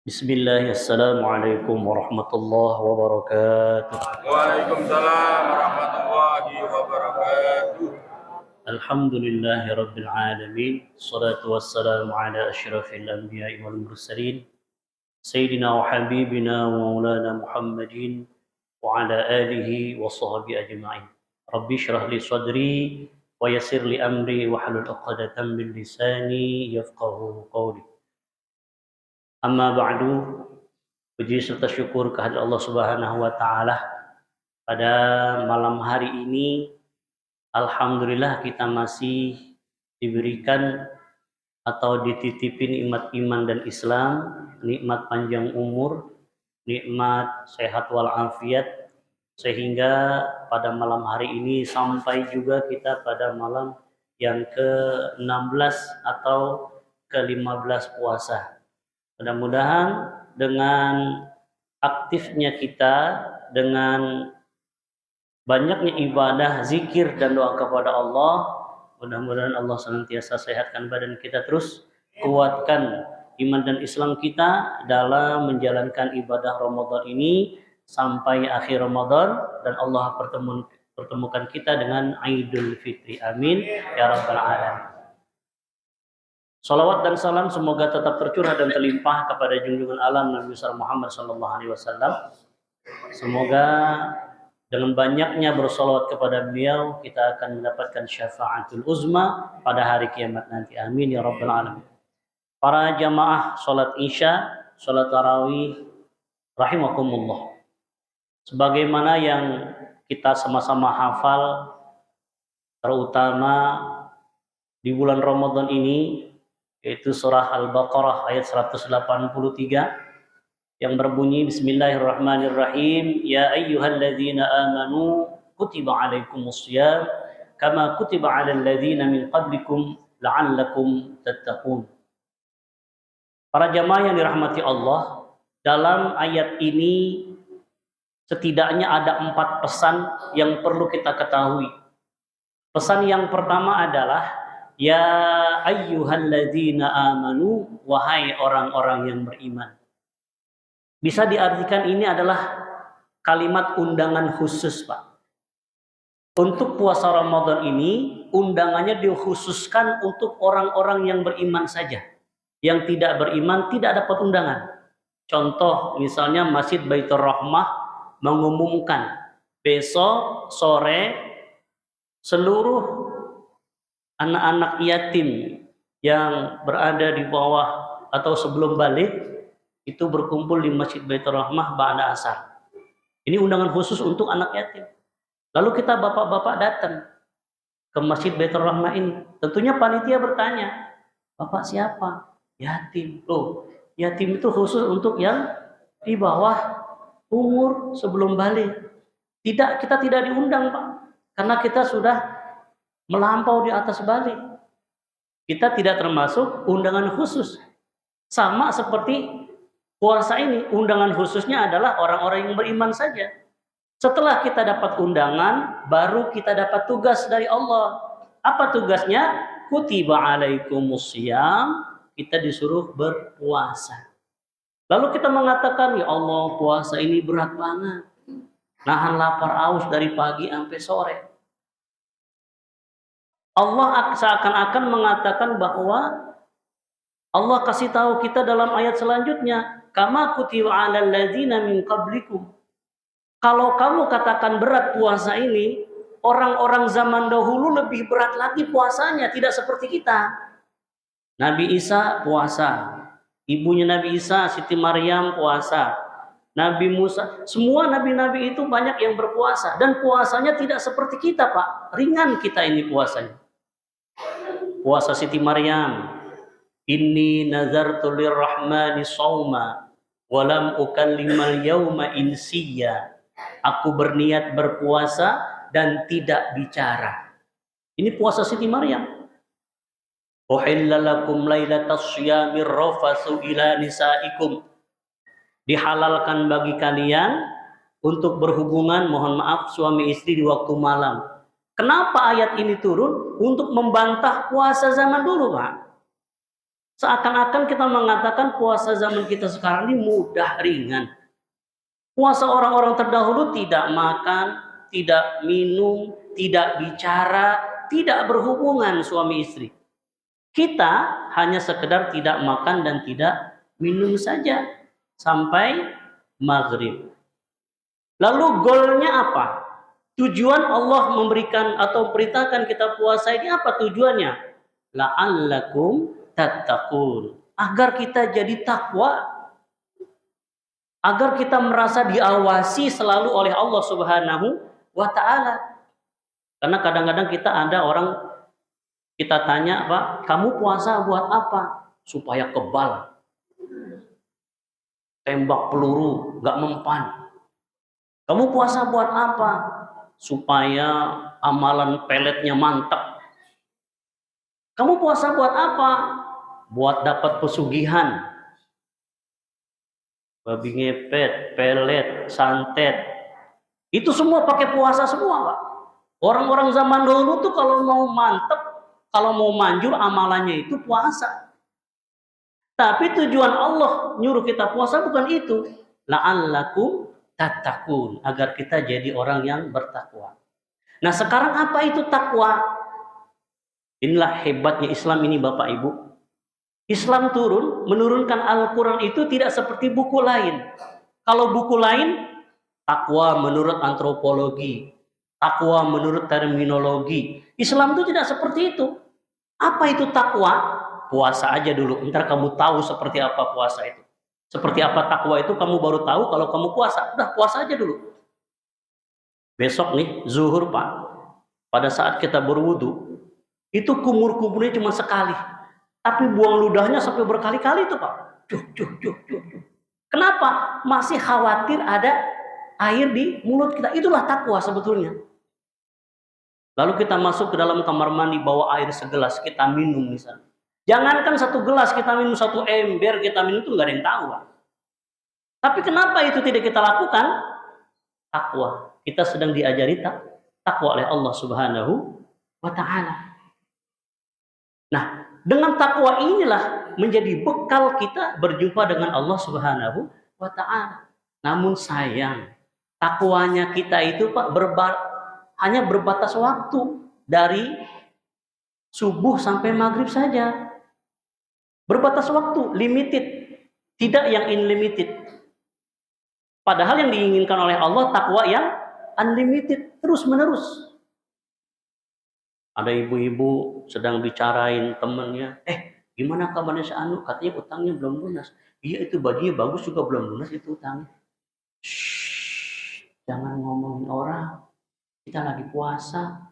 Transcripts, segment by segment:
Bismillah, assalamualaikum warahmatullahi wabarakatuh. Waalaikumsalam warahmatullahi wabarakatuh. Alhamdulillahi rabbil alamin. Salatu wassalamu ala asyrafil anbiya'i wal mursalin. Sayyidina wa habibina wa maulana Muhammadin wa ala alihi wa sahbihi ajma'in. Rabbi syrah li sadri wa yassir li amri wa halul 'uqdatam min lisani yafqahu qawli. Amma ba'du, puji serta syukur kehadirat Allah Subhanahu wa taala. Pada malam hari ini alhamdulillah kita masih diberikan atau dititipin nikmat iman dan Islam, nikmat panjang umur, nikmat sehat walafiat, sehingga pada malam hari ini sampai juga kita pada malam yang ke-16 atau ke-15 puasa. Mudah-mudahan dengan aktifnya kita, dengan banyaknya ibadah, zikir dan doa kepada Allah, mudah-mudahan Allah senantiasa sehatkan badan kita, terus kuatkan iman dan Islam kita dalam menjalankan ibadah Ramadan ini sampai akhir Ramadan, dan Allah pertemukan kita dengan Idul Fitri. Amin ya rabbal alamin. Salawat dan salam semoga tetap tercurah dan terlimpah kepada junjungan alam Nabi besar Muhammad sallallahu alaihi wasallam. Semoga dengan banyaknya bersalawat kepada beliau kita akan mendapatkan syafaatul uzma pada hari kiamat nanti. Amin ya rabbal alamin. Para jamaah salat Isya, salat tarawih rahimakumullah. Sebagaimana yang kita sama-sama hafal, terutama di bulan Ramadan ini, yaitu surah Al-Baqarah ayat 183 yang berbunyi Bismillahirrahmanirrahim, ya ayyuhalladzina amanu kutiba alaikumussyam kama kutiba alal ladzina min qablikum la'allakum tattaqun. Para jamaah yang dirahmati Allah, dalam ayat ini setidaknya ada 4 pesan yang perlu kita ketahui. Pesan yang pertama adalah ya ayyuhalladzina amanu, wahai orang-orang yang beriman. Bisa diartikan ini adalah kalimat undangan khusus, Pak. Untuk puasa Ramadan ini, undangannya dikhususkan untuk orang-orang yang beriman saja. Yang tidak beriman tidak dapat undangan. Contoh, misalnya Masjid Baitur Rahmah mengumumkan besok sore seluruh anak-anak yatim yang berada di bawah atau sebelum balik itu berkumpul di Masjid Baitur Rahmah ba'da asar. Ini undangan khusus untuk anak yatim. Lalu kita bapak-bapak datang ke Masjid Baitur Rahmah ini. Tentunya panitia bertanya, "Bapak siapa?" "Yatim." Loh, yatim itu khusus untuk yang di bawah umur sebelum balik. Tidak, kita tidak diundang, Pak. Karena kita sudah melampau di atas balik. Kita tidak termasuk undangan khusus. Sama seperti puasa ini, undangan khususnya adalah orang-orang yang beriman saja. Setelah kita dapat undangan, baru kita dapat tugas dari Allah. Apa tugasnya? Kutiba alaikumussyam, kita disuruh berpuasa. Lalu kita mengatakan, ya Allah, puasa ini berat banget. Nahan lapar aus dari pagi sampai sore. Allah seakan-akan mengatakan bahwa Allah kasih tahu kita dalam ayat selanjutnya, kama kutiba 'alal ladzina min qablikum. Kalau kamu katakan berat puasa ini, orang-orang zaman dahulu lebih berat lagi puasanya, tidak seperti kita. Nabi Isa puasa, ibunya Nabi Isa Siti Maryam puasa, Nabi Musa, semua nabi-nabi itu banyak yang berpuasa, dan puasanya tidak seperti kita, Pak. Ringan kita ini puasanya. Puasa Siti Maryam, inni nazartu lirrahmani shauma walam ukallimal yauma insiya. Aku berniat berpuasa dan tidak bicara. Ini puasa Siti Maryam. Uhilla lakum lailatas syiyamir rafasu ila nisaikum. Dihalalkan bagi kalian untuk berhubungan, mohon maaf, suami istri di waktu malam. Kenapa ayat ini turun? Untuk membantah puasa zaman dulu, Pak. Seakan-akan kita mengatakan puasa zaman kita sekarang ini mudah, ringan. Puasa orang-orang terdahulu tidak makan, tidak minum, tidak bicara, tidak berhubungan suami istri. Kita hanya sekedar tidak makan dan tidak minum saja sampai maghrib. Lalu goalnya apa? Tujuan Allah memberikan atau perintahkan kita puasa ini apa tujuannya? La'allakum tattaqun. Agar kita jadi takwa. Agar kita merasa diawasi selalu oleh Allah Subhanahu wa ta'ala. Karena kadang-kadang kita ada orang, kita tanya, Pak, kamu puasa buat apa? Supaya kebal. Tembak peluru, gak mempan. Kamu puasa buat apa? Supaya amalan peletnya mantap. Kamu puasa buat apa? Buat dapat pesugihan. Babi ngepet, pelet, santet. Itu semua pakai puasa semua, Pak. Orang-orang zaman dulu tuh kalau mau mantep, kalau mau manjur amalannya itu puasa. Tapi tujuan Allah nyuruh kita puasa bukan itu. La'allakum tattaqun, agar kita jadi orang yang bertakwa. Nah, sekarang apa itu takwa? Inilah hebatnya Islam ini, Bapak Ibu. Islam menurunkan Al-Quran itu tidak seperti buku lain. Kalau buku lain, takwa menurut antropologi, takwa menurut terminologi. Islam itu tidak seperti itu. Apa itu takwa? Puasa aja dulu, ntar kamu tahu seperti apa puasa itu. Seperti apa takwa itu kamu baru tahu kalau kamu puasa. Udah, puasa aja dulu. Besok nih, zuhur Pak, pada saat kita berwudu, itu kumur-kumurnya cuma sekali. Tapi buang ludahnya sampai berkali-kali itu Pak. Kenapa? Masih khawatir ada air di mulut kita. Itulah takwa sebetulnya. Lalu kita masuk ke dalam kamar mandi, bawa air segelas, kita minum misalnya. Jangankan satu gelas, kita minum satu ember, kita minum itu nggak ada yang tahu Pak. Tapi kenapa itu tidak kita lakukan? Takwa. Kita sedang diajari takwa oleh Allah Subhanahu wa ta'ala. Nah, dengan takwa inilah menjadi bekal kita berjumpa dengan Allah Subhanahu wa ta'ala. Namun sayang, takwanya kita itu Pak hanya berbatas waktu dari subuh sampai maghrib saja. Berbatas waktu, limited, tidak yang unlimited. Padahal yang diinginkan oleh Allah takwa yang unlimited, terus menerus. Ada ibu-ibu sedang bicarain temennya, gimana kabarnya si Anu? Katanya utangnya belum lunas. Iya, itu bajunya bagus juga belum lunas itu utangnya. Shh, jangan ngomongin orang. Kita lagi puasa.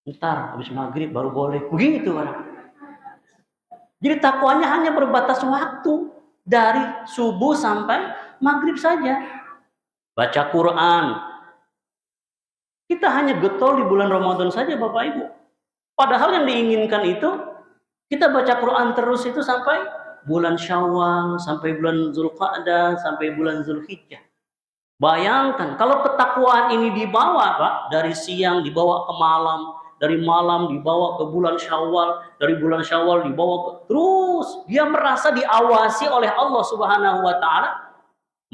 Ntar habis maghrib baru boleh. Begitu orang. Jadi takwanya hanya berbatas waktu dari subuh sampai maghrib saja. Baca Quran. Kita hanya getol di bulan Ramadan saja Bapak Ibu. Padahal yang diinginkan itu kita baca Quran terus itu sampai bulan Syawal, sampai bulan Zulqa'dah, sampai bulan Zulhijjah. Bayangkan kalau ketakwaan ini dibawa Pak, dari siang dibawa ke malam, dari malam dibawa ke bulan Syawal, dari bulan Syawal dibawa ke terus dia merasa diawasi oleh Allah Subhanahu wa taala,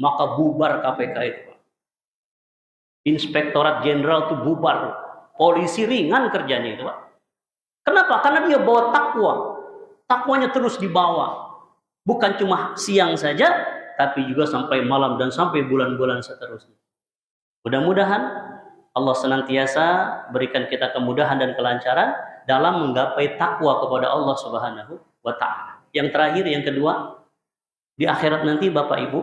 maka bubar KPK itu Pak. Inspektorat Jenderal itu bubar. Polisi ringan kerjanya itu Pak. Kenapa? Karena dia bawa takwa. Takwanya terus dibawa. Bukan cuma siang saja, tapi juga sampai malam dan sampai bulan-bulan seterusnya. Mudah-mudahan Allah senantiasa berikan kita kemudahan dan kelancaran dalam menggapai takwa kepada Allah Subhanahu wa ta'ala. Yang terakhir, yang kedua, di akhirat nanti Bapak Ibu,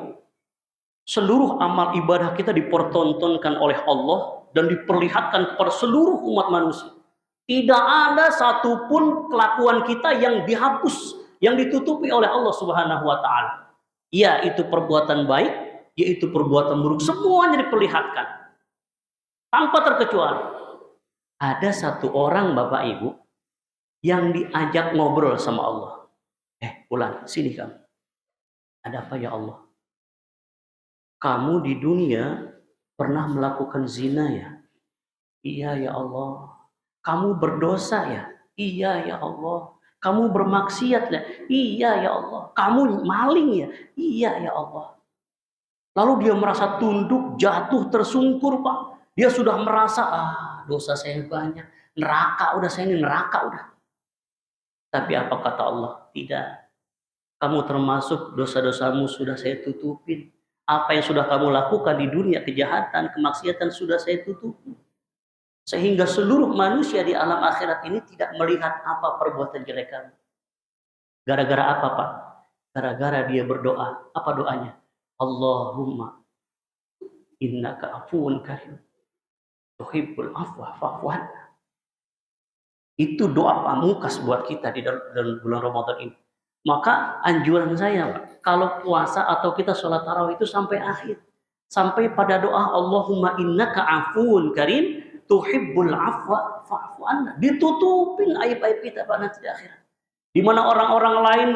seluruh amal ibadah kita dipertontonkan oleh Allah dan diperlihatkan kepada seluruh umat manusia. Tidak ada satupun kelakuan kita yang dihapus, yang ditutupi oleh Allah Subhanahu wa ta'ala. Yaitu perbuatan baik, yaitu perbuatan buruk, semuanya diperlihatkan. Tanpa terkecuali. Ada satu orang Bapak Ibu yang diajak ngobrol sama Allah. Ulan, sini kamu. Ada apa ya Allah? Kamu di dunia pernah melakukan zina ya? Iya ya Allah. Kamu berdosa ya? Iya ya Allah. Kamu bermaksiat ya? Iya ya Allah. Kamu maling ya? Iya ya Allah. Lalu dia merasa tunduk, jatuh, tersungkur, Pak. Dia sudah merasa, dosa saya banyak. Neraka udah, saya ini neraka udah. Tapi apa kata Allah? Tidak. Kamu termasuk dosa-dosamu sudah saya tutupin. Apa yang sudah kamu lakukan di dunia, kejahatan, kemaksiatan sudah saya tutupi. Sehingga seluruh manusia di alam akhirat ini tidak melihat apa perbuatan jelek kamu. Gara-gara apa, Pak? Gara-gara dia berdoa. Apa doanya? Allahumma innaka afuwun karim tuhibbul afwa fa'fu anna. Itu doa pamungkas buat kita di dalam bulan Ramadan ini. Maka anjuran saya, Pak, kalau puasa atau kita sholat tarawih itu sampai akhir. Sampai pada doa Allahumma innaka afuwun karim tuhibbul afwa fa'fu anna. Ditutupin aib-aib kita, Pak, nanti di akhirat. Di mana orang-orang lain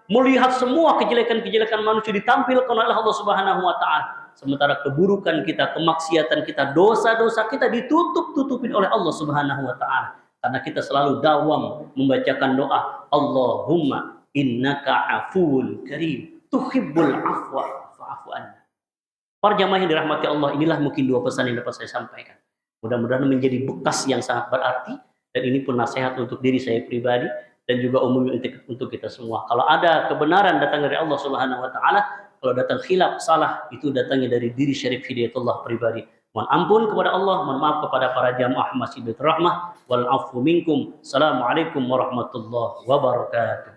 melihat semua kejelekan-kejelekan manusia ditampilkan oleh Allah Subhanahu wa taala. Sementara keburukan kita, kemaksiatan kita, dosa-dosa kita ditutup-tutupin oleh Allah Subhanahu wa taala. Karena kita selalu dawam membacakan doa, Allahumma innaka afuwun karim tuhibbul afwa fa'fu anna. Para jamaah yang dirahmati Allah, inilah mungkin dua pesan yang dapat saya sampaikan. Mudah-mudahan menjadi bekas yang sangat berarti, dan ini pun nasihat untuk diri saya pribadi dan juga umumnya untuk kita semua. Kalau ada kebenaran datang dari Allah Subhanahu wa taala, kalau datang khilaf, salah, itu datangnya dari diri Syarif Hidayatullah pribadi. Mohon ampun kepada Allah, mohon maaf kepada para jamaah Masjid Baitur Rahmah, wal afu minkum. Assalamualaikum warahmatullahi wabarakatuh.